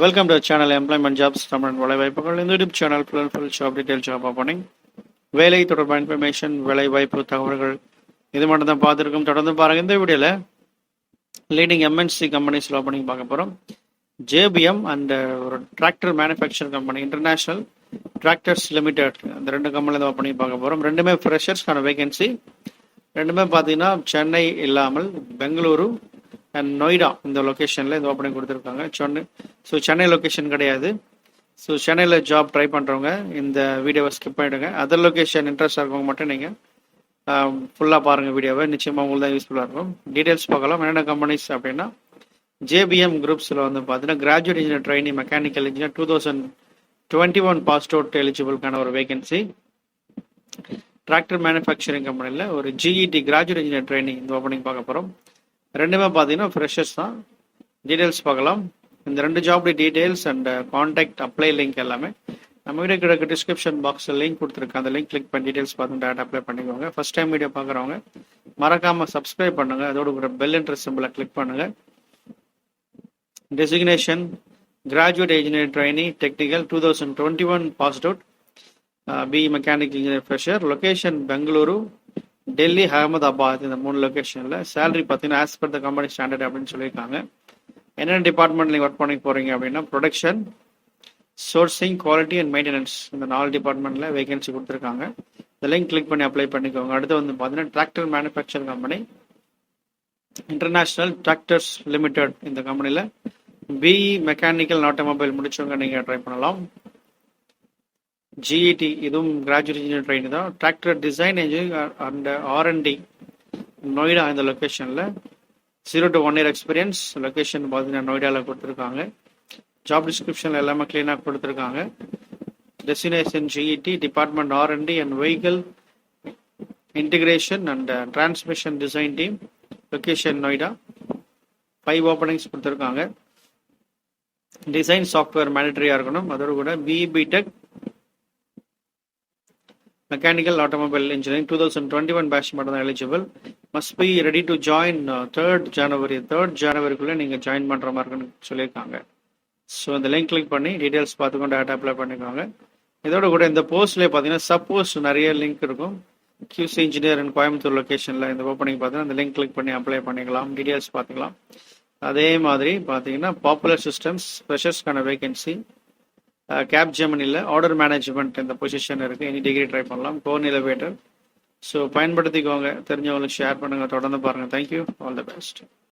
Welcome to channel employment jobs Tamil வேலைவாய்ப்புகள். இந்த YouTube channel full job detail job opening, வேலை தொடர்பான இன்ஃபர்மேஷன், வேலைவாய்ப்பு தகவல்கள் இது மட்டும் தான் பார்த்துருக்கோம். தொடர்ந்து பாருங்கள். இந்த வீடியோவில் லீடிங் எம்என்சி கம்பெனிஸில் ஓப்பனிங் பார்க்க போகிறோம். ஜேபிஎம் அண்ட் ஒரு tractor manufacture company international tractors limited, அந்த ரெண்டு கம்பெனியில் ஓப்பனிங் பார்க்க போகிறோம். ரெண்டுமே ஃப்ரெஷர்ஸ்க்கான வேகன்சி. ரெண்டுமே பார்த்தீங்கன்னா சென்னை இல்லாமல் பெங்களூரு அண்ட் நொய்டா இந்த லொக்கேஷனில் இந்த ஓப்பனிங் கொடுத்துருக்காங்க. சென்னை லொக்கேஷன் கிடையாது. ஸோ சென்னையில் ஜாப் ட்ரை பண்ணுறவங்க இந்த வீடியோவை ஸ்கிப் பண்ணிவிடுங்க. அதர் லொக்கேஷன் இன்ட்ரெஸ்ட் இருக்கவங்க மட்டும் நீங்கள் ஃபுல்லாக பாருங்கள் வீடியோவை. நிச்சயமாக உங்களுக்கு தான் யூஸ்ஃபுல்லாக இருக்கும். டீட்டெயில்ஸ் பார்க்கலாம். என்னென்ன கம்பெனிஸ் அப்படின்னா, ஜேபிஎம் குரூப்ஸில் வந்து பார்த்தீங்கன்னா graduate engineer trainee mechanical engineer 2021 passed out எலிஜிபிள்கான ஒரு வேகன்சி. டிராக்டர் மேனுஃபேக்சரிங் கம்பெனியில் ஒரு ஜிஇடி கிராஜுவேட் இன்ஜினியர் ட்ரைனிங் இந்த ஓப்பனிங் பார்க்க போகிறோம். ரெண்டுமே பார்த்தீங்கன்னா ஃப்ரெஷர்ஸ் தான். டீட்டெயில்ஸ் பார்க்கலாம். இந்த ரெண்டு job details and contact apply link எல்லாமே நம்ம வீடியோ கிடக்கு டிஸ்கிரிப்ஷன் பாக்ஸில் லிங்க் கொடுத்துருக்கேன். அந்த லிங்க் கிளிக் பண்ணி டீட்டெயில்ஸ் பார்த்து டேரக்ட் அப்ளை பண்ணிக்கோங்க. ஃபர்ஸ்ட் டைம் வீடியோ பார்க்குறவங்க மறக்காமல் சப்ஸ்கிரைப் பண்ணுங்கள். அதோட கூட பெல் என்ட்ரஸ் சிம்பிளை கிளிக் பண்ணுங்கள். Designation graduate engineer trainee technical 2021 passed out B mechanical engineer fresher. Location Bengaluru, Delhi, Ahmedabad, இந்த 3 லொக்கேஷனில். சேலரி பார்த்தீங்கன்னா as per the company standard அப்படின்னு சொல்லியிருக்காங்க. என்னென்ன டிபார்ட்மெண்ட் நீங்கள் ஒர்க் பண்ணி போகிறீங்க அப்படின்னா, production, sourcing, quality and maintenance, இந்த 4 டிபார்ட்மெண்ட்டில் வேகன்சி கொடுத்துருக்காங்க. இந்த லிங்க் கிளிக் பண்ணி அப்ளை பண்ணிக்கோங்க. அடுத்து வந்து பார்த்தீங்கன்னா tractor manufacture company international tractors limited, இந்த கம்பெனியில் பிஇ மெக்கானிக்கல் ஆட்டோமொபைல் முடிச்சவங்க நீங்கள் ட்ரை பண்ணலாம். ஜிஇடி இதுவும் கிராஜுவேட் இன்ஜினியர் ட்ரைனி தான். Tractor design engineer and R&D Noida இந்த லொக்கேஷனில் 0 to 1 year எக்ஸ்பீரியன்ஸ். லொக்கேஷன் பார்த்தீங்கன்னா நொய்டாவில் கொடுத்துருக்காங்க. ஜாப் டிஸ்கிரிப்ஷனில் எல்லாமே க்ளீனாக கொடுத்துருக்காங்க. Destination GET, department R and D and vehicle integration and transmission design team, location Noida. 5 openings கொடுத்துருக்காங்க. டிசைன் சாஃப்ட்வேர் மேனிட்டரியாக இருக்கணும். அதோடு கூட B Tech mechanical automobile engineering 2021 batch மட்டும் தான் eligible. Must be ready to join 3rd ஜனவரிக்குள்ளே நீங்கள் ஜாயின் பண்ணுற மாதிரி இருக்குன்னு சொல்லியிருக்காங்க. ஸோ இந்த லிங்க் கிளிக் பண்ணி டீட்டெயில்ஸ் பார்த்துக்கொண்டு டேட்டா அப்ளை பண்ணிக்கோங்க. இதோட கூட இந்த போஸ்ட்லேயே பார்த்தீங்கன்னா சப்போஸ் நிறைய லிங்க் இருக்கும். கியூசி இன்ஜினியர் அண்ட் கோயம்புத்தூர் லொக்கேஷனில் இந்த ஓப்பனிங் பார்த்தீங்கன்னா இந்த லிங்க் கிளிக் பண்ணி அப்ளை பண்ணிக்கலாம். டீட்டெயில்ஸ் பார்த்துக்கலாம். அதே மாதிரி பார்த்தீங்கன்னா பாப்புலர் சிஸ்டம்ஸ் ஃப்ரெஷர்ஸ்க்கான வேகன்சி. கேப் ஜெமினியில் ஆர்டர் மேனேஜ்மெண்ட் இந்த பொசிஷன் இருக்குது. எனி டிகிரி ட்ரை பண்ணலாம். Kone elevator. ஸோ பயன்படுத்திக்கோங்க. தெரிஞ்சவங்களுக்கு ஷேர் பண்ணுங்கள். தொடர்ந்து பாருங்கள். தேங்க்யூ. All the best.